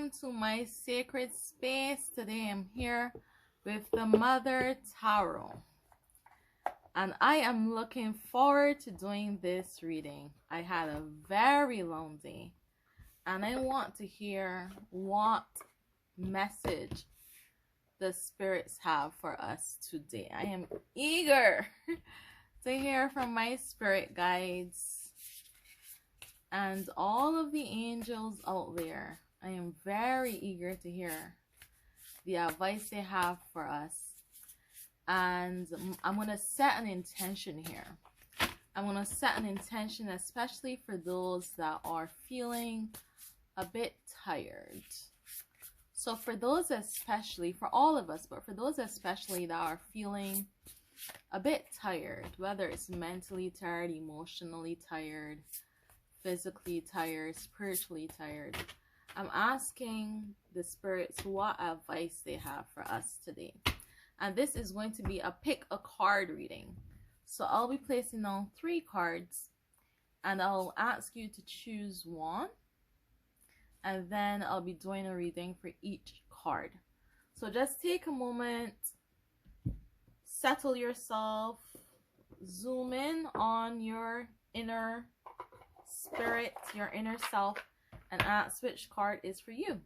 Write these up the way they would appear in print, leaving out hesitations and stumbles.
welcome to my sacred space. Today I'm here with the Mother Tarot, and I am looking forward to doing this reading. I had a very long day, and I want to hear what message the spirits have for us today. I am eager to hear from my spirit guides and all of the angels out there. I am very eager to hear the advice they have for us. And I'm going to set an intention here. I'm going to set an intention especially for those that are feeling a bit tired. So for those especially, for all of us, but for those especially that are feeling a bit tired, whether it's mentally tired, emotionally tired, physically tired, spiritually tired, I'm asking the spirits what advice they have for us today. And this is going to be a pick a card reading. So I'll be placing down 3 cards and I'll ask you to choose one, and then I'll be doing a reading for each card. So just take a moment, settle yourself, zoom in on your inner spirit, your inner self, and ask which card is for you.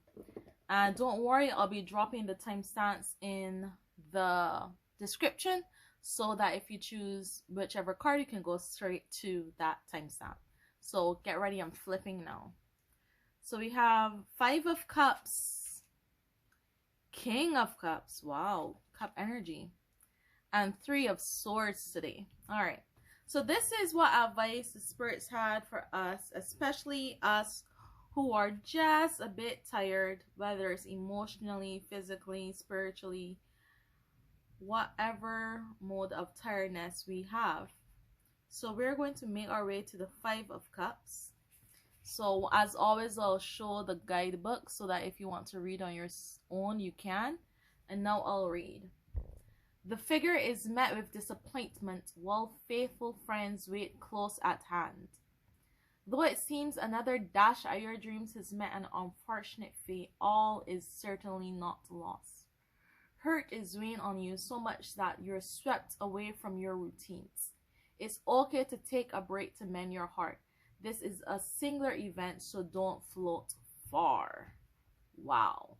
And don't worry, I'll be dropping the timestamps in the description so that if you choose whichever card, you can go straight to that timestamp. So get ready, I'm flipping now. So we have 5 of Cups, King of Cups, wow, Cup energy, and 3 of Swords today. All right. So this is what advice the spirits had for us, especially us who are just a bit tired, whether it's emotionally, physically, spiritually, whatever mode of tiredness we have. So we're going to make our way to the 5 of Cups. So as always, I'll show the guidebook so that if you want to read on your own, you can. And now I'll read. The figure is met with disappointment while faithful friends wait close at hand. Though it seems another dash at your dreams has met an unfortunate fate, all is certainly not lost. Hurt is weighing on you so much that you're swept away from your routines. It's okay to take a break to mend your heart. This is a singular event, so don't float far. Wow.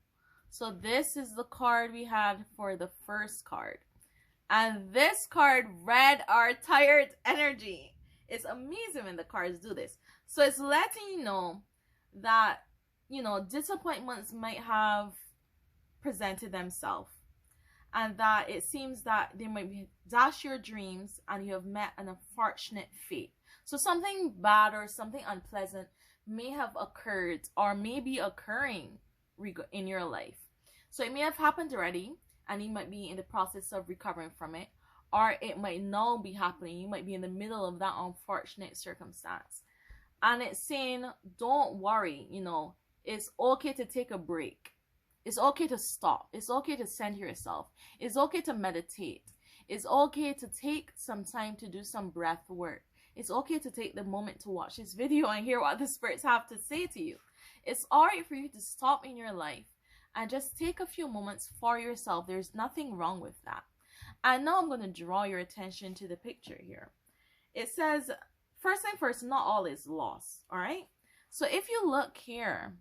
So this is the card we had for the first card. And this card read our tired energy. It's amazing when the cards do this. So it's letting you know that, disappointments might have presented themselves. And that it seems that they might dash your dreams and you have met an unfortunate fate. So something bad or something unpleasant may have occurred or may be occurring in your life. So it may have happened already and you might be in the process of recovering from it, or it might now be happening. You might be in the middle of that unfortunate circumstance. And it's saying, don't worry, it's okay to take a break. It's okay to stop. It's okay to center yourself. It's okay to meditate. It's okay to take some time to do some breath work. It's okay to take the moment to watch this video and hear what the spirits have to say to you. It's alright for you to stop in your life and just take a few moments for yourself. There's nothing wrong with that. And now I'm going to draw your attention to the picture here. It says, first thing first, not all is lost. Alright? So if you look here,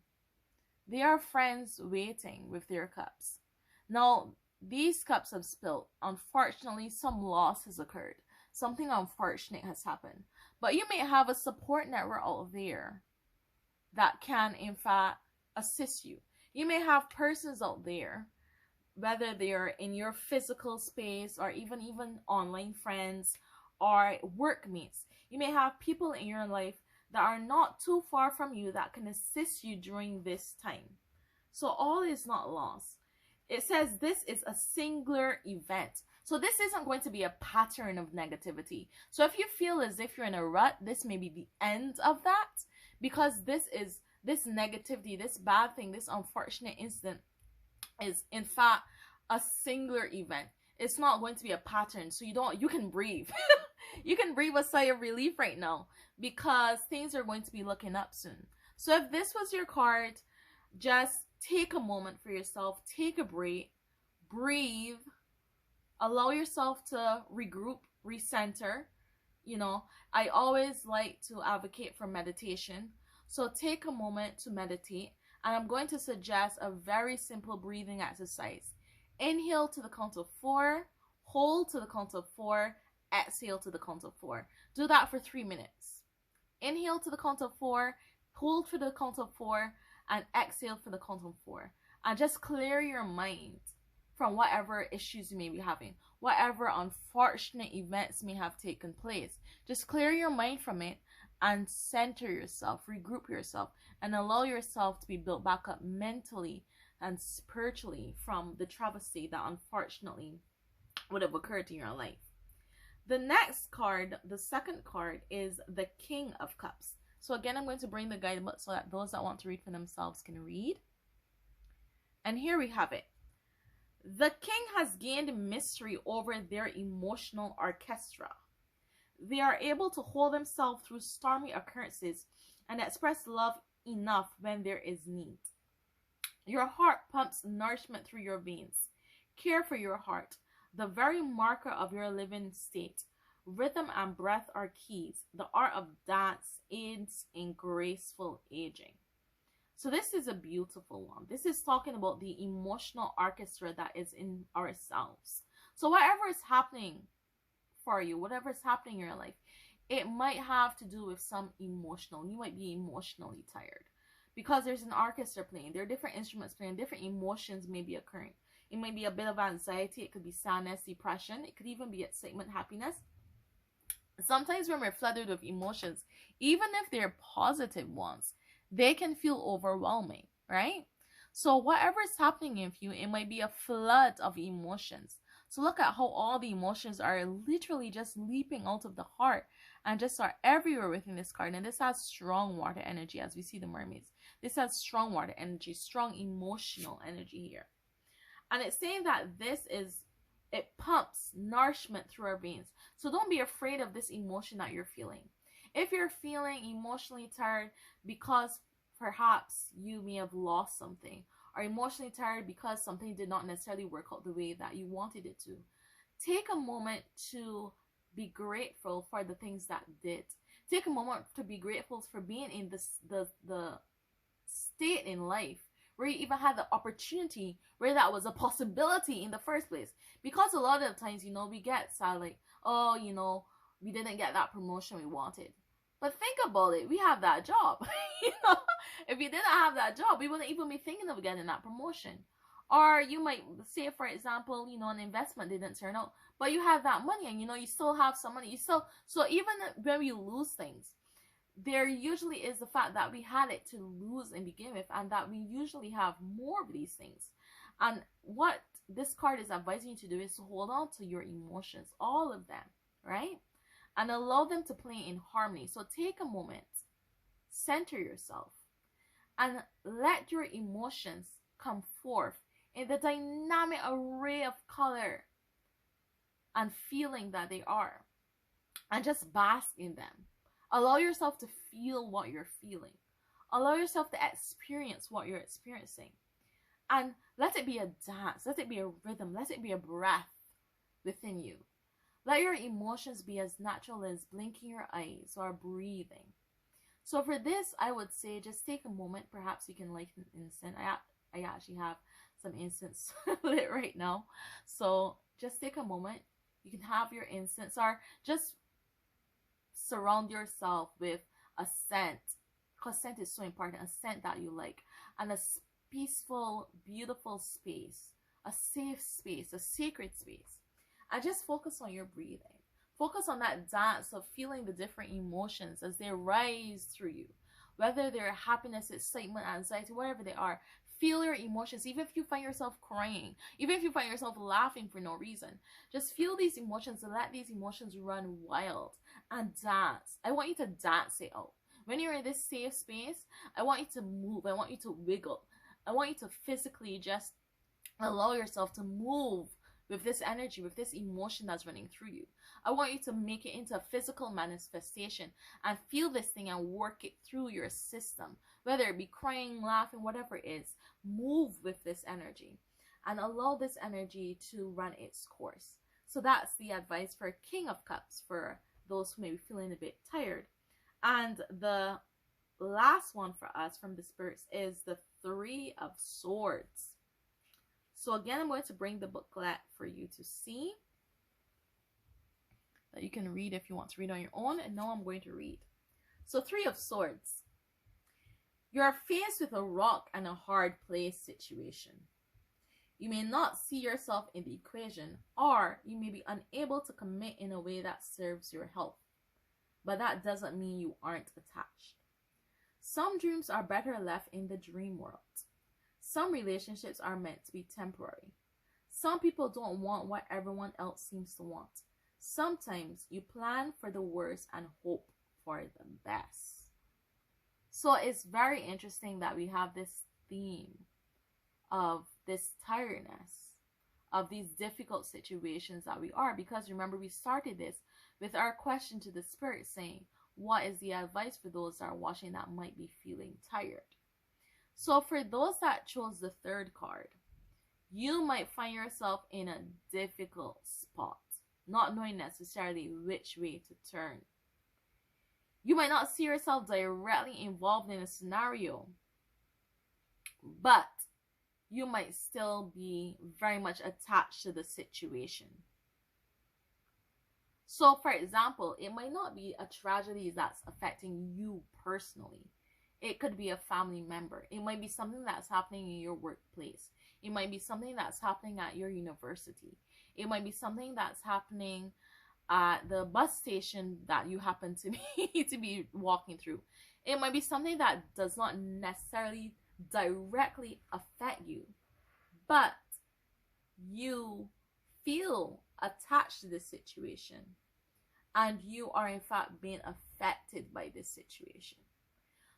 they are friends waiting with their cups. Now, these cups have spilled. Unfortunately, some loss has occurred. Something unfortunate has happened. But you may have a support network out there that can, in fact, assist you. You may have persons out there, whether they're in your physical space or even online friends or workmates. You may have people in your life that are not too far from you that can assist you during this time. So all is not lost. It says this is a singular event. So this isn't going to be a pattern of negativity. So if you feel as if you're in a rut, this may be the end of that, because this negativity, this bad thing, this unfortunate incident is in fact a singular event. It's not going to be a pattern. So you can breathe. You can breathe a sigh of relief right now because things are going to be looking up soon. So if this was your card, just take a moment for yourself, take a break, breathe, allow yourself to regroup, recenter. You know, I always like to advocate for meditation. So take a moment to meditate. And I'm going to suggest a very simple breathing exercise. Inhale to the count of 4, hold to the count of 4, exhale to the count of 4. Do that for 3 minutes. Inhale to the count of 4, hold for the count of 4, and exhale for the count of 4. And just clear your mind from whatever issues you may be having, whatever unfortunate events may have taken place. Just clear your mind from it and center yourself, regroup yourself, and allow yourself to be built back up mentally and spiritually from the travesty that unfortunately would have occurred in your life. The next card, the second card, is the King of Cups. So again, I'm going to bring the guidebook so that those that want to read for themselves can read. And here we have it. The king has gained mystery over their emotional orchestra. They are able to hold themselves through stormy occurrences and express love enough when there is need. Your heart pumps nourishment through your veins. Care for your heart, the very marker of your living state. Rhythm and breath are keys. The art of dance aids in graceful aging. So this is a beautiful one. This is talking about the emotional orchestra that is in ourselves. So whatever is happening for you, whatever is happening in your life, it might have to do with some emotional. You might be emotionally tired because there's an orchestra playing. There are different instruments playing. Different emotions may be occurring. It may be a bit of anxiety. It could be sadness, depression. It could even be excitement, happiness. Sometimes when we're flooded with emotions, even if they're positive ones, they can feel overwhelming, right? So whatever is happening in you, it might be a flood of emotions. So look at how all the emotions are literally just leaping out of the heart and just are everywhere within this card. And this has strong water energy, as we see the mermaids. This has strong water energy, strong emotional energy here. And it's saying that it pumps nourishment through our veins. So don't be afraid of this emotion that you're feeling. If you're feeling emotionally tired because perhaps you may have lost something, or emotionally tired because something did not necessarily work out the way that you wanted it to, take a moment to be grateful for the things that did. Take a moment to be grateful for being in the state in life where you even had the opportunity, where that was a possibility in the first place. Because a lot of the times, we get sad, like, oh, we didn't get that promotion we wanted. But think about it. We have that job. If you didn't have that job, we wouldn't even be thinking of getting that promotion. Or you might say, for example, an investment didn't turn out, but you have that money and, you still have some money. So even when we lose things, there usually is the fact that we had it to lose and begin with, and that we usually have more of these things. And what this card is advising you to do is to hold on to your emotions, all of them, right? And allow them to play in harmony. So take a moment, center yourself, and let your emotions come forth in the dynamic array of color and feeling that they are, and just bask in them. Allow yourself to feel what you're feeling. Allow yourself to experience what you're experiencing. And let it be a dance. Let it be a rhythm. Let it be a breath within you. Let your emotions be as natural as blinking your eyes or breathing. So for this, I would say just take a moment. Perhaps you can light an incense. I actually have some incense lit right now. So just take a moment. You can have your incense, or just surround yourself with a scent, because scent is so important. A scent that you like, and a peaceful, beautiful space, a safe space, a sacred space. And just focus on your breathing. Focus on that dance of feeling the different emotions as they rise through you. Whether they're happiness, excitement, anxiety, whatever they are. Feel your emotions. Even if you find yourself crying, even if you find yourself laughing for no reason, just feel these emotions and let these emotions run wild and dance. I want you to dance it out. When you're in this safe space, I want you to move. I want you to wiggle. I want you to physically just allow yourself to move with this energy, with this emotion that's running through you. I want you to make it into a physical manifestation and feel this thing and work it through your system, whether it be crying, laughing, whatever it is. Move with this energy and allow this energy to run its course. So that's the advice for King of Cups, for those who may be feeling a bit tired. And the last one for us from the spirits is the Three of Swords. So again, I'm going to bring the booklet for you to see, that you can read if you want to read on your own. And now I'm going to read. So Three of Swords. You are faced with a rock and a hard place situation. You may not see yourself in the equation, or you may be unable to commit in a way that serves your health. But that doesn't mean you aren't attached. Some dreams are better left in the dream world. Some relationships are meant to be temporary. Some people don't want what everyone else seems to want. Sometimes you plan for the worst and hope for the best. So it's very interesting that we have this theme of this tiredness, of these difficult situations that we are, because remember, we started this with our question to the spirit saying, what is the advice for those that are watching that might be feeling tired? So for those that chose the third card, you might find yourself in a difficult spot, not knowing necessarily which way to turn. You might not see yourself directly involved in a scenario, but you might still be very much attached to the situation. So, for example, it might not be a tragedy that's affecting you personally. It could be a family member. It might be something that's happening in your workplace. It might be something that's happening at your university. It might be something that's happening at the bus station that you happen to be walking through. It might be something that does not necessarily directly affect you, but you feel attached to this situation, and you are in fact being affected by this situation.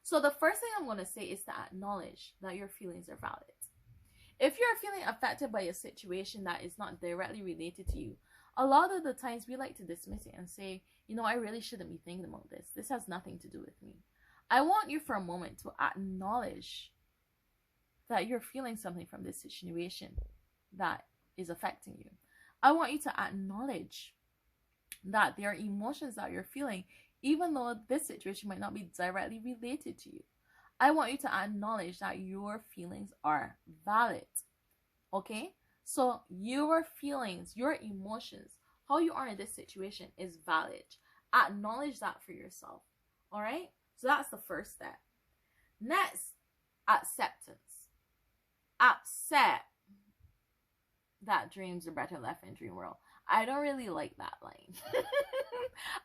So the first thing I'm going to say is to acknowledge that your feelings are valid. If you're feeling affected by a situation that is not directly related to you, a lot of the times we like to dismiss it and say, you know, I really shouldn't be thinking about this. This has nothing to do with me. I want you for a moment to acknowledge that you're feeling something from this situation that is affecting you. I want you to acknowledge that there are emotions that you're feeling, even though this situation might not be directly related to you. I want you to acknowledge that your feelings are valid. Okay? So your feelings, your emotions, how you are in this situation is valid. Acknowledge that for yourself. All right? So that's the first step. Next, acceptance. Accept that dreams are better left in dream world. I don't really like that line.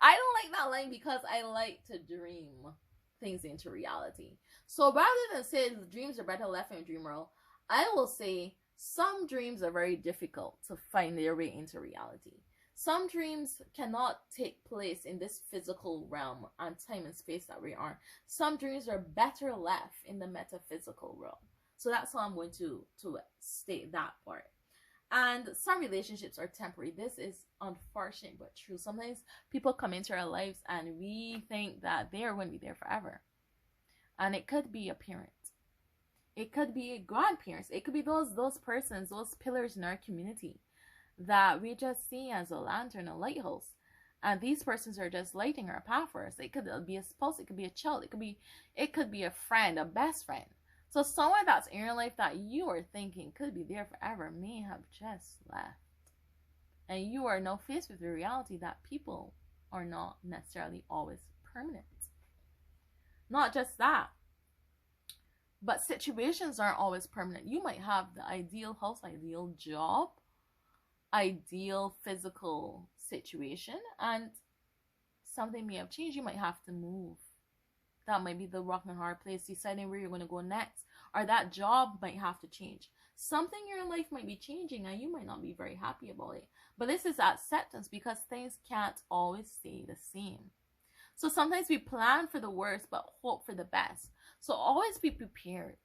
I don't like that line because I like to dream things into reality. So rather than say dreams are better left in dream world, I will say some dreams are very difficult to find their way into reality. Some dreams cannot take place in this physical realm and time and space that we are. Some dreams are better left in the metaphysical realm. So that's how I'm going to state that part. And some relationships are temporary. This is unfortunate but true. Sometimes people come into our lives and we think that they are going to be there forever. And it could be a parent. It could be grandparents. It could be those persons, those pillars in our community that we just see as a lantern, a lighthouse. And these persons are just lighting our path for us. It could be a spouse. It could be a child. It could be a friend, a best friend. So someone that's in your life that you are thinking could be there forever may have just left. And you are now faced with the reality that people are not necessarily always permanent. Not just that, but situations aren't always permanent. You might have the ideal house, ideal job, ideal physical situation, and something may have changed. You might have to move. That might be the rock and hard place, deciding where you're going to go next. Or that job might have to change. Something in your life might be changing and you might not be very happy about it. But this is acceptance because things can't always stay the same. So sometimes we plan for the worst but hope for the best. So always be prepared.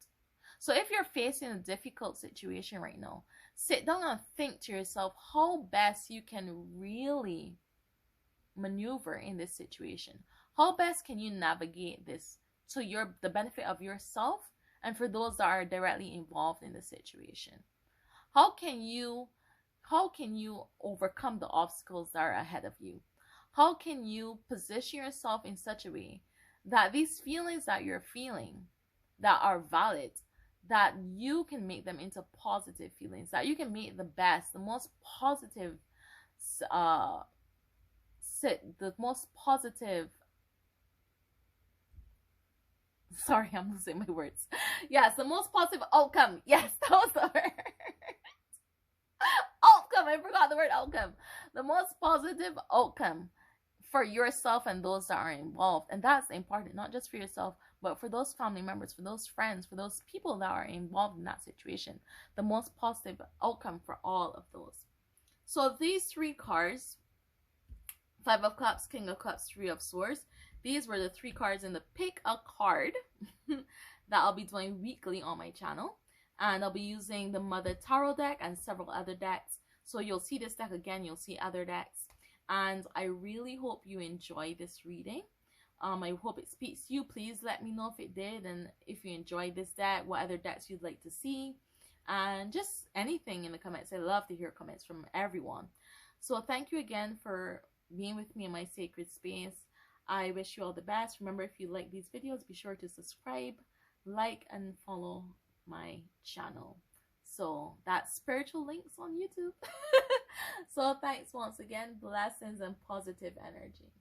So if you're facing a difficult situation right now, sit down and think to yourself how best you can really maneuver in this situation. How best can you navigate this to the benefit of yourself and for those that are directly involved in the situation? How can you overcome the obstacles that are ahead of you? How can you position yourself in such a way that these feelings that you're feeling that are valid, that you can make them into positive feelings, that you can make the best, the most positive the most positive sorry, I'm losing my words. Yes, the most positive outcome. Yes, that was the word. Outcome. I forgot the word outcome. The most positive outcome for yourself and those that are involved. And that's important, not just for yourself, but for those family members, for those friends, for those people that are involved in that situation. The most positive outcome for all of those. So these three cards, Five of Cups, King of Cups, Three of Swords, these were the three cards in the Pick a Card that I'll be doing weekly on my channel. And I'll be using the Mother Tarot deck and several other decks. So you'll see this deck again, you'll see other decks. And I really hope you enjoy this reading. I hope it speaks to you. Please let me know if it did, and if you enjoyed this deck, what other decks you'd like to see, and just anything in the comments. I love to hear comments from everyone. So thank you again for being with me in my sacred space. I wish you all the best. Remember, if you like these videos, be sure to subscribe, like, and follow my channel. So that's spiritual links on YouTube. So thanks once again. Blessings and positive energy.